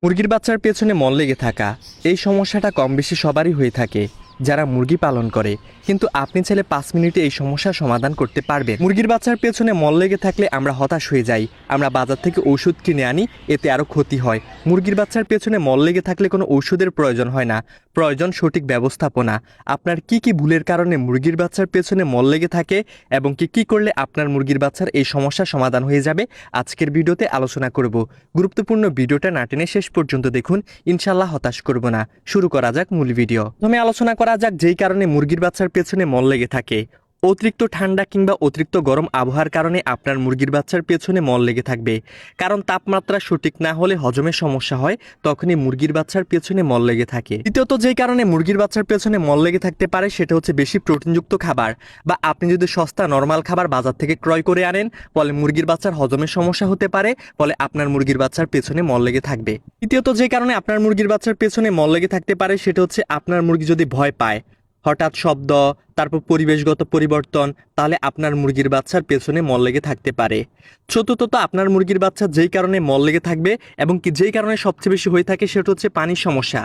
মুরগির বাচ্চার পেছনে মল লেগে থাকা এই সমস্যাটা কম বেশি সবারই হয়ে থাকে যারা মুরগি পালন করে। কিন্তু আপনি চাইলে 5 মিনিটে এই সমস্যার সমাধান করতে পারবেন। মুরগির বাচ্চার পেছনে মল লেগে থাকলে আমরা হতাশ হয়ে যাই, আমরা বাজার থেকে ওষুধ কিনে আনি, এতে আরও ক্ষতি হয়। মুরগির বাচ্চার পেছনে মল লেগে থাকলে কোনো ওষুধের প্রয়োজন হয় না, প্রয়োজন সঠিক ব্যবস্থাপনা। আপনার কি কি ভুলের কারণে মুরগির বাচ্চার পেছনে মল লেগে থাকে এবং কি করলে আপনার মুরগির বাচ্চার এই সমস্যার সমাধান হয়ে যাবে, আজকের ভিডিওতে আলোচনা করব। গুরুত্বপূর্ণ ভিডিওটা না টেনে শেষ পর্যন্ত দেখুন, ইনশাল্লাহ হতাশ করব না। শুরু করা যাক মূল ভিডিও। প্রথমে আলোচনা করা যাক যেই কারণে মুরগির বাচ্চার পেছনে মল লেগে থাকে। অতিরিক্ত ঠান্ডা কিংবা অতিরিক্ত গরম আবহাওয়ার কারণে আপনার মুরগির বাচ্চার পেছনে মল লেগে থাকবে। কারণ তাপমাত্রা সঠিক না হলে হজমের সমস্যা হয়, তখনই মুরগির বাচ্চার পেছনে মল লেগে থাকে। দ্বিতীয়ত যেই কারণে মুরগির বাচ্চার পেছনে মল লেগে থাকতে পারে সেটা হচ্ছে বেশি প্রোটিনযুক্ত খাবার, বা আপনি যদি সস্তা নরমাল খাবার বাজার থেকে ক্রয় করে আনেন, ফলে মুরগির বাচ্চার হজমের সমস্যা হতে পারে, ফলে আপনার মুরগির বাচ্চার পেছনে মল লেগে থাকবে। তৃতীয়ত যে কারণে আপনার মুরগির বাচ্চার পেছনে মল লেগে থাকতে পারে সেটা হচ্ছে আপনার মুরগি যদি ভয় পায়, হঠাৎ শব্দ, তারপর পরিবেশগত পরিবর্তন, তাহলে আপনার মুরগির বাচ্চার পেছনে মল লেগে থাকতে পারে। চতুর্থত আপনার মুরগির বাচ্চা যেই কারণে মল লেগে থাকবে এবং যেই কারণে সবচেয়ে বেশি হয়ে থাকে সেটা হচ্ছে পানির সমস্যা।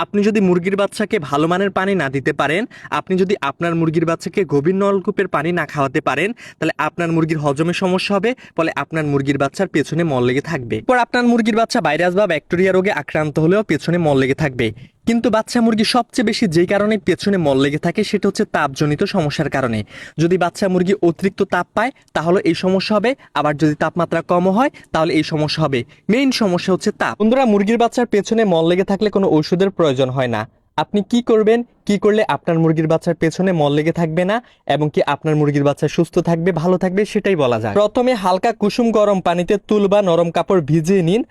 আপনি যদি মুরগির বাচ্চাকে ভালো মানের পানি না দিতে পারেন, আপনি যদি আপনার মুরগির বাচ্চাকে গভীর নলকূপের পানি না খাওয়াতে পারেন, তাহলে আপনার মুরগির হজমের সমস্যা হবে, ফলে আপনার মুরগির বাচ্চার পেছনে মল লেগে থাকবে। পর আপনার মুরগির বাচ্চা ভাইরাস বা ব্যাকটেরিয়া রোগে আক্রান্ত হলেও পেছনে মল লেগে থাকবে। কিন্তু বাচ্চা মুরগি সবচেয়ে বেশি যেই কারণে পেছনে মল লেগে থাকে সেটা হচ্ছে তাপজনিত সমস্যার কারণে। যদি বাচ্চা মুরগি অতিরিক্ত তাপ পায় তাহলে এই সমস্যা হবে, আবার যদি তাপমাত্রা কম হয় তাহলে এই সমস্যা হবে। মেইন সমস্যা হচ্ছে তাপ। বন্ধুরা, মুরগির বাচ্চার পেছনে মল লেগে থাকলে কোনো ওষুধের প্রয়োজন হয় না। আপনি কি করবেন, কি করলে আপনার মুরগির বাচ্চার পেছনে মল লেগে থাকবে না এবং কি আপনার মুরগির বাচ্চা সুস্থ থাকবে, ভালো থাকবে, সেটাই বলা যায়। প্রথমে হালকা কুসুম গরম পানিতে তুল বা নরম কাপড় ভিজিয়ে নিন,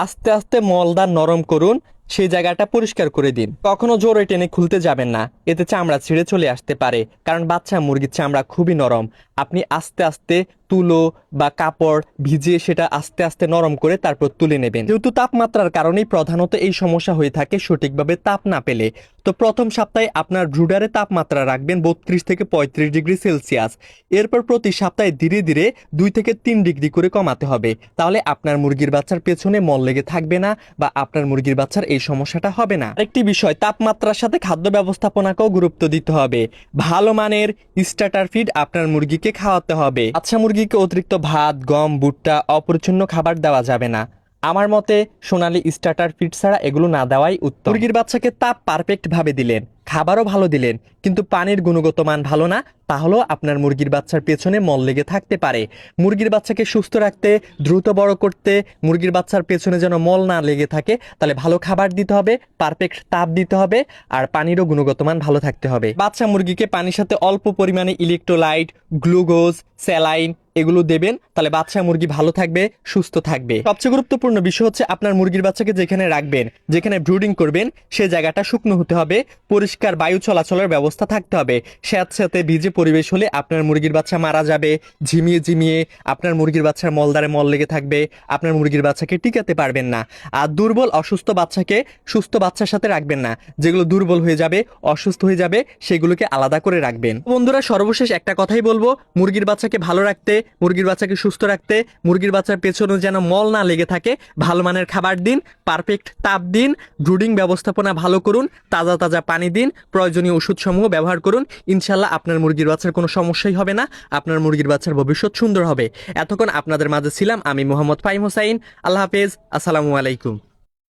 আস্তে আস্তে মলদার নরম করুন, সেই জায়গাটা পরিষ্কার করে দিন। কখনো জোরে টেনে খুলতে যাবেন না, এতে চামড়া ছিঁড়ে চলে আসতে পারে, কারণ বাচ্চা মুরগির চামড়া খুবই নরম। আপনি আস্তে আস্তে তুলো বা কাপড় ভিজিয়ে সেটা আস্তে আস্তে নরম করে তারপর তুলে নেবেন। যেহেতু তাপমাত্রার কারণেই প্রধানত এই সমস্যা হয়ে থাকে সঠিকভাবে তাপ না পেলে। তো প্রথম সপ্তাহে আপনার ব্রুডারে তাপমাত্রা রাখবেন 32 থেকে 35 ডিগ্রি সেলসিয়াস। এরপর প্রতি সপ্তাহে ধীরে ধীরে 2 থেকে 3 ডিগ্রি করে কমাতে হবে। তাহলে আপনার মুরগির বাচ্চার পেছনে মল লেগে থাকবে না বা আপনার মুরগির বাচ্চার এই সমস্যাটা হবে না। আরেকটি বিষয়, তাপমাত্রার সাথে খাদ্য ব্যবস্থাপনাকেও গুরুত্ব দিতে হবে। ভালো মানের স্টার্টার ফিড আপনার মুরগিকে খাওয়াতে হবে। বাচ্চা মুরগিকে অতিরিক্ত ভাত, গম, ভুট্টা, অপরিচ্ছন্ন খাবার দেওয়া যাবে না। আমার মতে সোনালি স্টার্টার ফিড ছাড়া এগুলো না দেওয়াই উত্তম। মুরগির বাচ্চাকে তাপ পারফেক্ট ভাবে দিলেন, খাবারও ভালো দিলেন, কিন্তু পানির গুণগত মান ভালো না, তাহলেও আপনার মুরগির বাচ্চার পেছনে মল লেগে থাকতে পারে। মুরগির বাচ্চাকে সুস্থ রাখতে, দ্রুত বড় করতে, মুরগির বাচ্চার পেছনে যেন মল না লেগে থাকে, তাহলে ভালো খাবার দিতে হবে, পারফেক্ট তাপ দিতে হবে, আর পানিরও গুণগত মান ভালো থাকতে হবে। বাচ্চা মুরগিকে পানির সাথে অল্প পরিমাণে ইলেকট্রোলাইট, গ্লুকোজ, স্যালাইন এগুলো দেবেন, তাহলে বাচ্চা মুরগি ভালো থাকবে, সুস্থ থাকবে। সবচেয়ে গুরুত্বপূর্ণ বিষয় হচ্ছে আপনার মুরগির বাচ্চাকে যেখানে রাখবেন, যেখানে ব্রুডিং করবেন, সেই জায়গাটা শুকনো হতে হবে, পরিষ্কার বায়ু চলাচলের ব্যবস্থা থাকতে হবে। স্যাঁতস্যাঁতে ভিজে পরিবেশ হলে আপনার মুরগির বাচ্চা মারা যাবে, ঝিমিয়ে ঝিমিয়ে আপনার মুরগির বাচ্চার মলদারে মল লেগে থাকবে, আপনার মুরগির বাচ্চাকে টিকাতে পারবেন না। আর দুর্বল অসুস্থ বাচ্চাকে সুস্থ বাচ্চার সাথে রাখবেন না, যেগুলো দুর্বল হয়ে যাবে, অসুস্থ হয়ে যাবে, সেগুলোকে আলাদা করে রাখবেন। বন্ধুরা, সর্বশেষ একটা কথাই বলবো, মুরগির বাচ্চাকে ভালো রাখতে, মুরগির বাচ্চাকে সুস্থ রাখতে, মুরগির বাচ্চার পেছনে যেন মল না লেগে থাকে, ভালো মানের খাবার দিন, পারফেক্ট তাপ দিন, ব্রুডিং ব্যবস্থাপনা ভালো করুন, তাজা তাজা পানি দিন, প্রয়োজনীয় ওষুধসমূহ ব্যবহার করুন। ইনশাল্লাহ আপনার মুরগির বাচ্চার কোনো সমস্যাই হবে না, আপনার মুরগির বাচ্চার ভবিষ্যৎ সুন্দর হবে। এতক্ষণ আপনাদের মাঝে ছিলাম আমি মোহাম্মদ ফাহিম হোসাইন। আল্লাহ হাফেজ, আসসালামু আলাইকুম।